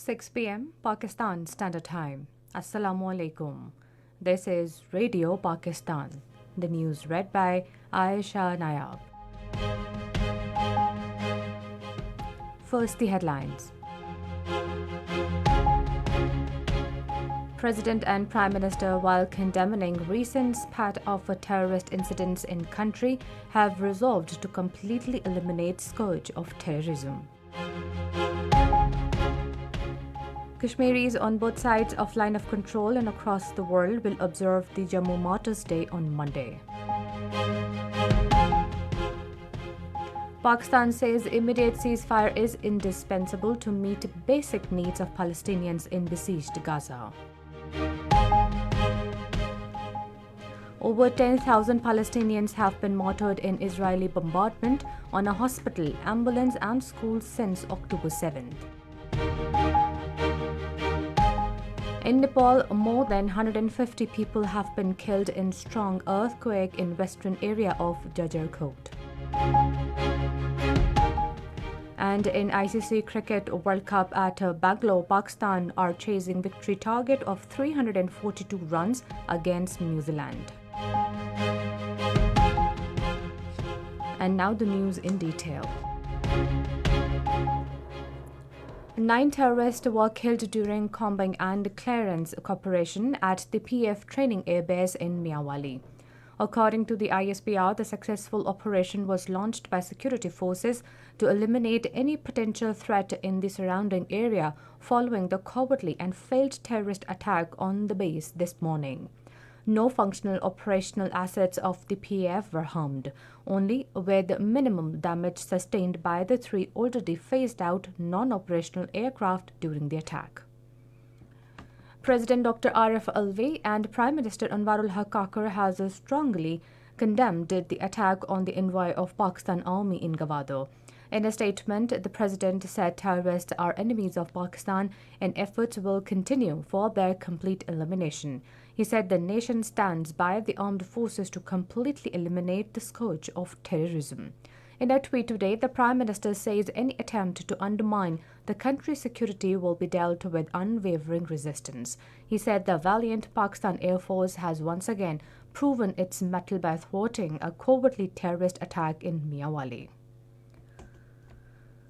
6 p.m. Pakistan Standard Time. Assalamu alaikum. This is Radio Pakistan. The news read by Aisha Nayab. First, the headlines. President and Prime Minister, while condemning recent spat of terrorist incidents in country, have resolved to completely eliminate scourge of terrorism. Kashmiris on both sides of line of control and across the world will observe the Jammu Martyrs' Day on Monday. Pakistan says immediate ceasefire is indispensable to meet basic needs of Palestinians in besieged Gaza. Over 10,000 Palestinians have been martyred in Israeli bombardment on a hospital, ambulance and school since October 7th. In Nepal, more than 150 people have been killed in strong earthquake in western area of Jajarkot. And in ICC Cricket World Cup at Bangalore, Pakistan are chasing victory target of 342 runs against New Zealand. And now the news in detail. 9 terrorists were killed during combing and clearance operation at the PF training airbase in Miawali. According to the ISPR, the successful operation was launched by security forces to eliminate any potential threat in the surrounding area following the cowardly and failed terrorist attack on the base this morning. No functional operational assets of the PF were harmed, only with minimum damage sustained by the 3 already phased-out non-operational aircraft during the attack. President Dr. Arif Alvi and Prime Minister Anwarul Haq Kakar has strongly condemned the attack on the envoy of Pakistan Army in Gwadar. In a statement, the President said terrorists are enemies of Pakistan and efforts will continue for their complete elimination. He said the nation stands by the armed forces to completely eliminate the scourge of terrorism. In a tweet today, the Prime Minister says any attempt to undermine the country's security will be dealt with unwavering resistance. He said the valiant Pakistan Air Force has once again proven its mettle by thwarting a cowardly terrorist attack in Miawali.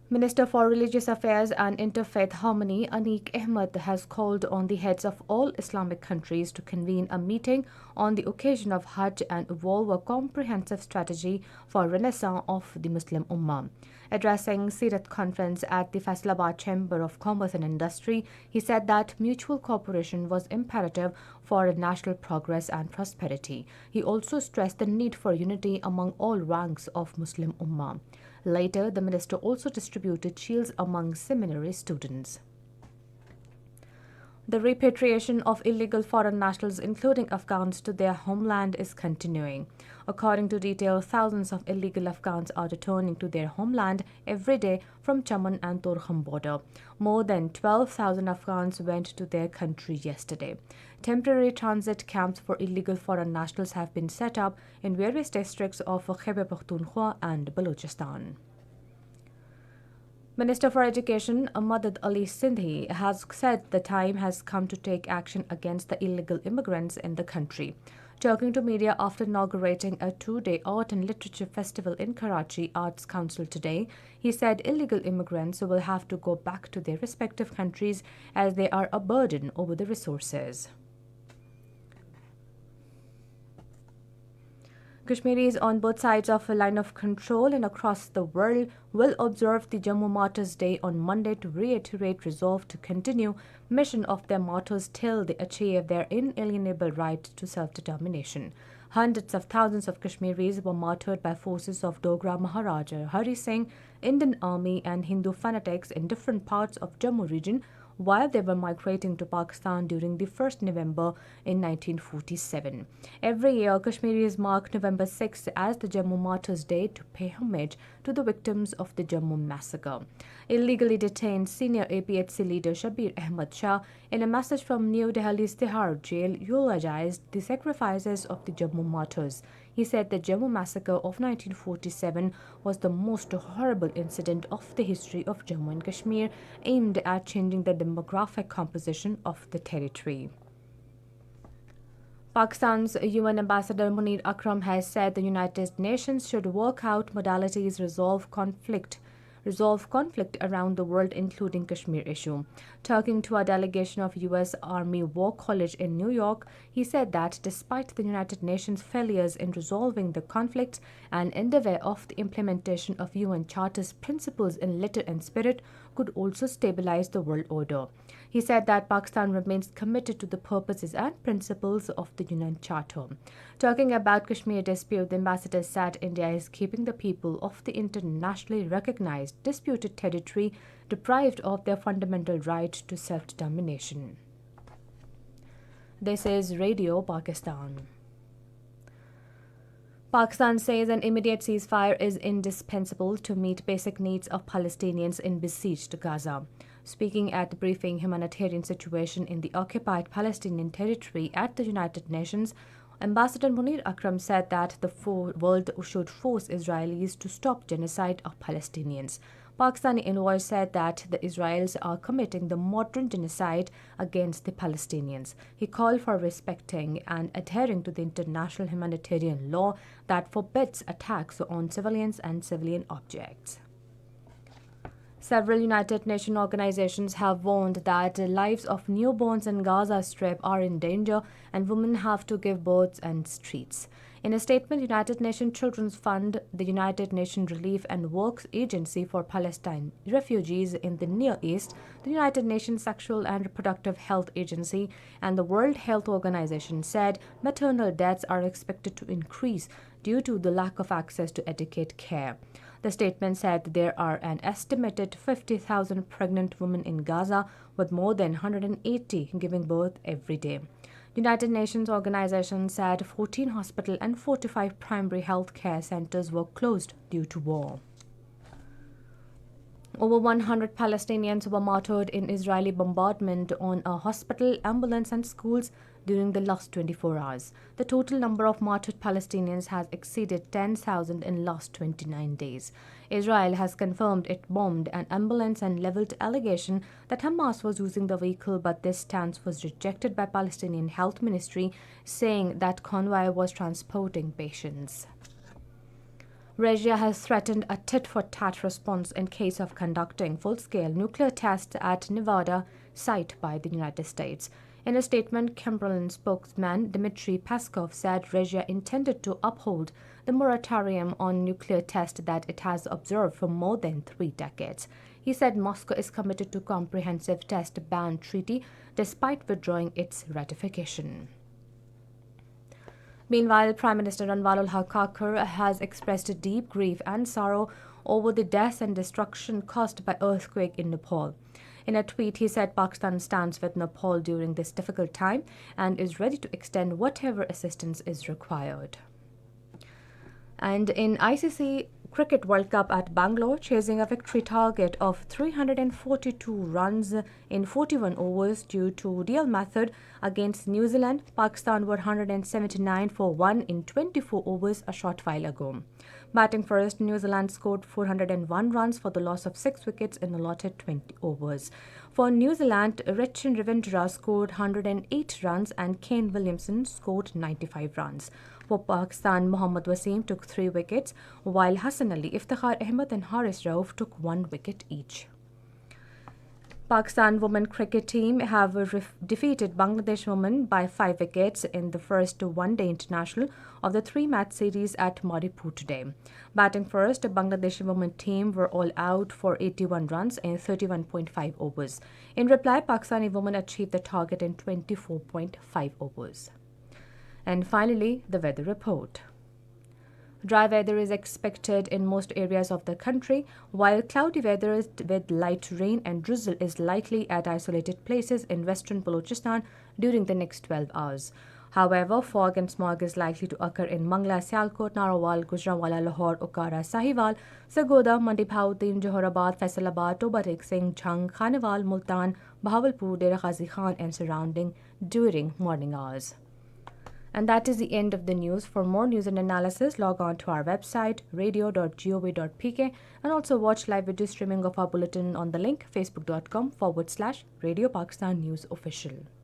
Minister for Religious Affairs and Interfaith Harmony, Anik Ahmed, has called on the heads of all Islamic countries to convene a meeting on the occasion of Hajj and evolve a comprehensive strategy for renaissance of the Muslim Ummah. Addressing Sirat conference at the Faisalabad Chamber of Commerce and Industry, he said that mutual cooperation was imperative for national progress and prosperity. He also stressed the need for unity among all ranks of Muslim Ummah. Later, the minister also distributed shields among seminary students. The repatriation of illegal foreign nationals, including Afghans, to their homeland is continuing. According to details, thousands of illegal Afghans are returning to their homeland every day from Chaman and Torkham border. More than 12,000 Afghans went to their country yesterday. Temporary transit camps for illegal foreign nationals have been set up in various districts of Khyber Pakhtunkhwa and Balochistan. Minister for Education, Madad Ali Sindhi, has said the time has come to take action against the illegal immigrants in the country. Talking to media after inaugurating a 2-day art and literature festival in Karachi Arts Council today, he said illegal immigrants will have to go back to their respective countries as they are a burden over the resources. Kashmiris on both sides of a line of control and across the world will observe the Jammu Martyrs' Day on Monday to reiterate resolve to continue mission of their martyrs till they achieve their inalienable right to self-determination. Hundreds of thousands of Kashmiris were martyred by forces of Dogra Maharaja Hari Singh, Indian Army and Hindu fanatics in different parts of Jammu region while they were migrating to Pakistan during the 1st November in 1947. Every year, Kashmiris mark November 6 as the Jammu Martyrs' Day to pay homage to the victims of the Jammu massacre. Illegally detained senior APHC leader Shabir Ahmad Shah, in a message from New Delhi's Tihar jail, eulogized the sacrifices of the Jammu martyrs. He said the Jammu massacre of 1947 was the most horrible incident of the history of Jammu and Kashmir, aimed at changing the demographic composition of the territory. Pakistan's UN Ambassador Munir Akram has said the United Nations should work out modalities resolve conflict around the world, including Kashmir issue. Talking to a delegation of U.S. Army War College in New York, he said that despite the United Nations failures in resolving the conflict, an endeavor of the implementation of UN Charter's principles in letter and spirit could also stabilize the world order. He said that Pakistan remains committed to the purposes and principles of the UN Charter. Talking about Kashmir dispute, the ambassador said India is keeping the people of the internationally recognized disputed territory deprived of their fundamental right to self-determination. This is Radio Pakistan. Pakistan says an immediate ceasefire is indispensable to meet basic needs of Palestinians in besieged Gaza. Speaking at the briefing Humanitarian Situation in the Occupied Palestinian Territory at the United Nations, Ambassador Munir Akram said that the world should force Israelis to stop genocide of Palestinians. Pakistani envoy said that the Israelis are committing the modern genocide against the Palestinians. He called for respecting and adhering to the international humanitarian law that forbids attacks on civilians and civilian objects. Several United Nations organizations have warned that the lives of newborns in Gaza Strip are in danger and women have to give birth in streets. In a statement, United Nations Children's Fund, the United Nations Relief and Works Agency for Palestine Refugees in the Near East, the United Nations Sexual and Reproductive Health Agency, and the World Health Organization said maternal deaths are expected to increase due to the lack of access to adequate care. The statement said there are an estimated 50,000 pregnant women in Gaza, with more than 180 giving birth every day. United Nations organization said 14 hospitals and 45 primary health care centers were closed due to war. Over 100 Palestinians were martyred in Israeli bombardment on a hospital, ambulance, and schools during the last 24 hours. The total number of martyred Palestinians has exceeded 10,000 in last 29 days. Israel has confirmed it bombed an ambulance and leveled allegation that Hamas was using the vehicle, but this stance was rejected by Palestinian Health Ministry, saying that convoy was transporting patients. Russia has threatened a tit-for-tat response in case of conducting full-scale nuclear tests at Nevada site by the United States. In a statement, Kremlin spokesman Dmitry Peskov said Russia intended to uphold the moratorium on nuclear tests that it has observed for more than 3 decades. He said Moscow is committed to comprehensive test ban treaty despite withdrawing its ratification. Meanwhile, Prime Minister Anwarul Haq Kakar has expressed deep grief and sorrow over the deaths and destruction caused by earthquake in Nepal. In a tweet, he said Pakistan stands with Nepal during this difficult time and is ready to extend whatever assistance is required. And in ICC Cricket World Cup at Bangalore, chasing a victory target of 342 runs in 41 overs due to real method against New Zealand, Pakistan were 179 for 1 in 24 overs a short while ago. Batting first, New Zealand scored 401 runs for the loss of 6 wickets in allotted 20 overs. For New Zealand, Rachin Ravindra scored 108 runs and Kane Williamson scored 95 runs. For Pakistan, Mohammad Wasim took 3 wickets, while Hassan Ali, Iftikhar Ahmed and Haris Rauf took 1 wicket each. Pakistan women cricket team have defeated Bangladesh women by 5 wickets in the first one-day international of the 3-match series at Maripur today. Batting first, the Bangladesh women team were all out for 81 runs in 31.5 overs. In reply, Pakistani women achieved the target in 24.5 overs. And finally, the weather report. Dry weather is expected in most areas of the country, while cloudy weather with light rain and drizzle is likely at isolated places in western Balochistan during the next 12 hours. However, fog and smog is likely to occur in Mangla, Sialkot, Narowal, Gujranwala, Lahore, Okara, Sahiwal, Sargodha, Mandi Bhautin, Johorabad, Faisalabad, Toba Singh, Jhang, Khanewal, Multan, Bahawalpur, Dera Ghazi Khan and surrounding during morning hours. And that is the end of the news. For more news and analysis, log on to our website, radio.gov.pk, and also watch live video streaming of our bulletin on the link facebook.com/Radio Pakistan News Official.